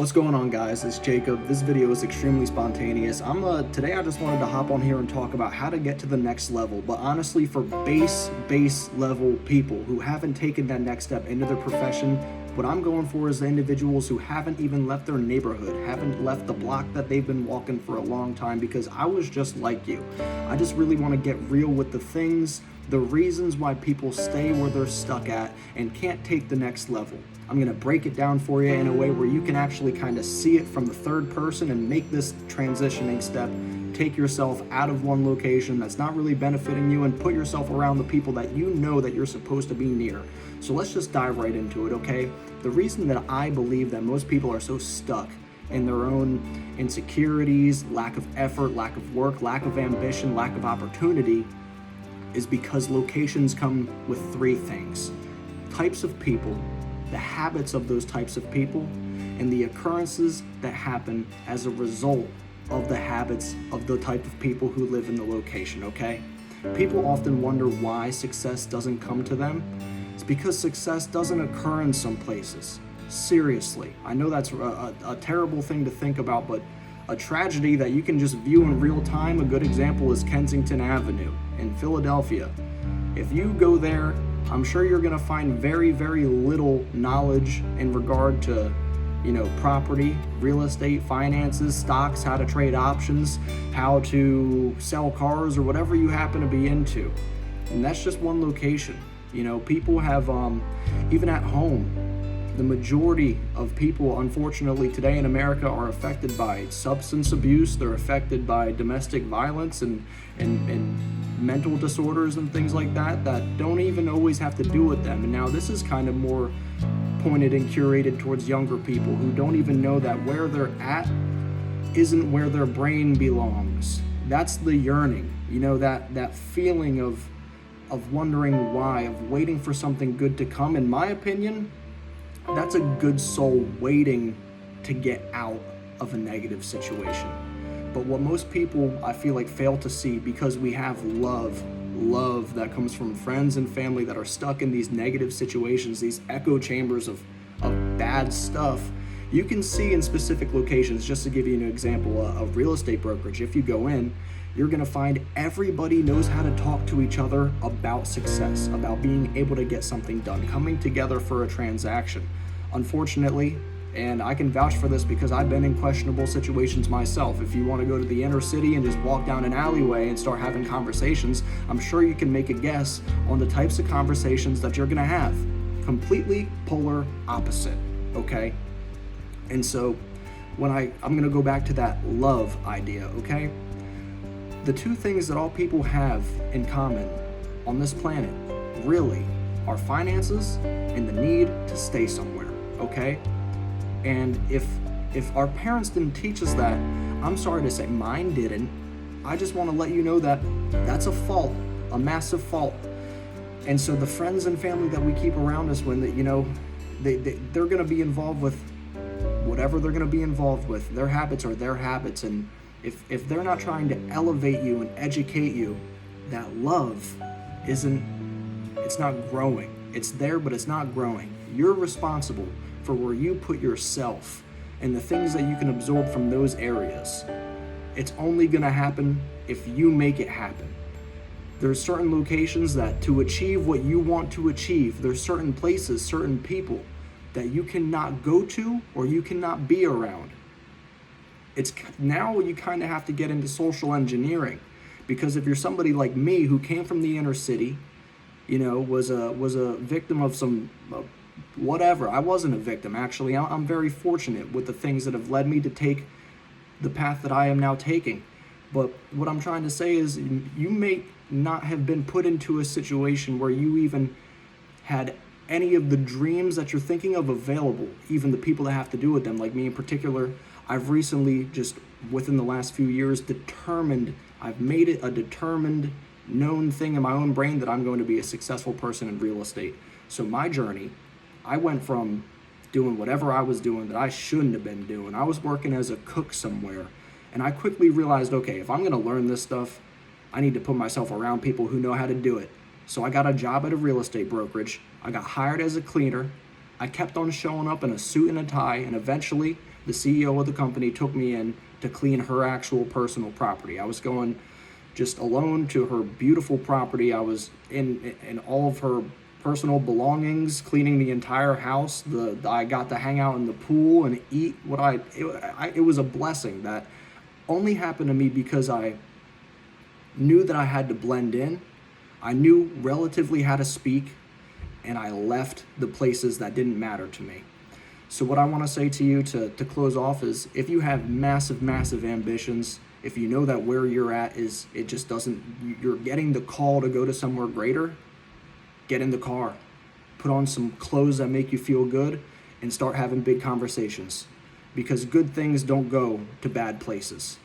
What's going on, guys? It's Jacob. This video is extremely spontaneous. Today I just wanted to hop on here and talk about how to get to the next level, but honestly for base level people who haven't taken that next step into their profession. What I'm going for is the individuals who haven't even left their neighborhood, haven't left the block that they've been walking for a long time, because I was just like you. I just really want to get real with the things, the reasons why people stay where they're stuck at and can't take the next level. I'm going to break it down for you in a way where you can actually kind of see it from the third person and make this transitioning step. Take yourself out of one location that's not really benefiting you and put yourself around the people that you know that you're supposed to be near. So let's just dive right into it, okay? The reason that I believe that most people are so stuck in their own insecurities, lack of effort, lack of work, lack of ambition, lack of opportunity is because locations come with three things: types of people, the habits of those types of people, and the occurrences that happen as a result of the habits of the type of people who live in the location, okay? People often wonder why success doesn't come to them. It's because success doesn't occur in some places. Seriously, I know that's a terrible thing to think about, but a tragedy that you can just view in real time. A good example is Kensington Avenue in Philadelphia. If you go there, I'm sure you're going to find very little knowledge in regard to, property, real estate, finances, stocks, how to trade options, how to sell cars, or whatever you happen to be into. And that's just one location. People have, even at home, the majority of people, unfortunately, today in America are affected by substance abuse. They're affected by domestic violence and mental disorders and things like that don't even always have to do with them. And now this is kind of more pointed and curated towards younger people who don't even know that where they're at isn't where their brain belongs. That's the yearning, that feeling of wondering why, of waiting for something good to come. In my opinion, that's a good soul waiting to get out of a negative situation. But what most people, I feel like, fail to see, because we have love that comes from friends and family that are stuck in these negative situations, these echo chambers of bad stuff. You can see in specific locations, just to give you an example, a real estate brokerage. If you go in, you're going to find everybody knows how to talk to each other about success, about being able to get something done, coming together for a transaction. Unfortunately, and I can vouch for this because I've been in questionable situations myself. If you want to go to the inner city and just walk down an alleyway and start having conversations, I'm sure you can make a guess on the types of conversations that you're going to have. Completely polar opposite, okay? And so when I'm going to go back to that love idea, okay? The two things that all people have in common on this planet really are finances and the need to stay somewhere, okay? And if our parents didn't teach us that, I'm sorry to say, mine didn't. I just want to let you know that that's a fault, a massive fault. And so the friends and family that we keep around us, when they're going to be involved with whatever they're going to be involved with. Their habits are their habits, and if they're not trying to elevate you and educate you, that love it's not growing. It's there, but it's not growing. You're responsible for where you put yourself and the things that you can absorb from those areas. It's only going to happen if you make it happen. There's certain locations that to achieve what you want to achieve, there's certain places, certain people that you cannot go to or you cannot be around. It's now you kind of have to get into social engineering, because if you're somebody like me who came from the inner city, was a victim of some whatever. I wasn't a victim, actually. I'm very fortunate with the things that have led me to take the path that I am now taking. But what I'm trying to say is, you may not have been put into a situation where you even had any of the dreams that you're thinking of available, even the people that have to do with them, like me in particular. I've recently, just within the last few years, I've made it a determined, known thing in my own brain that I'm going to be a successful person in real estate. So my journey, I went from doing whatever I was doing that I shouldn't have been doing. I was working as a cook somewhere, and I quickly realized, okay, if I'm going to learn this stuff, I need to put myself around people who know how to do it. So I got a job at a real estate brokerage. I got hired as a cleaner. I kept on showing up in a suit and a tie, and eventually the CEO of the company took me in to clean her actual personal property. I was going just alone to her beautiful property. I was in all of her personal belongings, cleaning the entire house. I got to hang out in the pool and eat what it was a blessing that only happened to me because I knew that I had to blend in. I knew relatively how to speak, and I left the places that didn't matter to me. So what I want to say to you to close off is, if you have massive, massive ambitions, if you know that where you're at is, it just doesn't, you're getting the call to go to somewhere greater, get in the car, put on some clothes that make you feel good, and start having big conversations. Because good things don't go to bad places.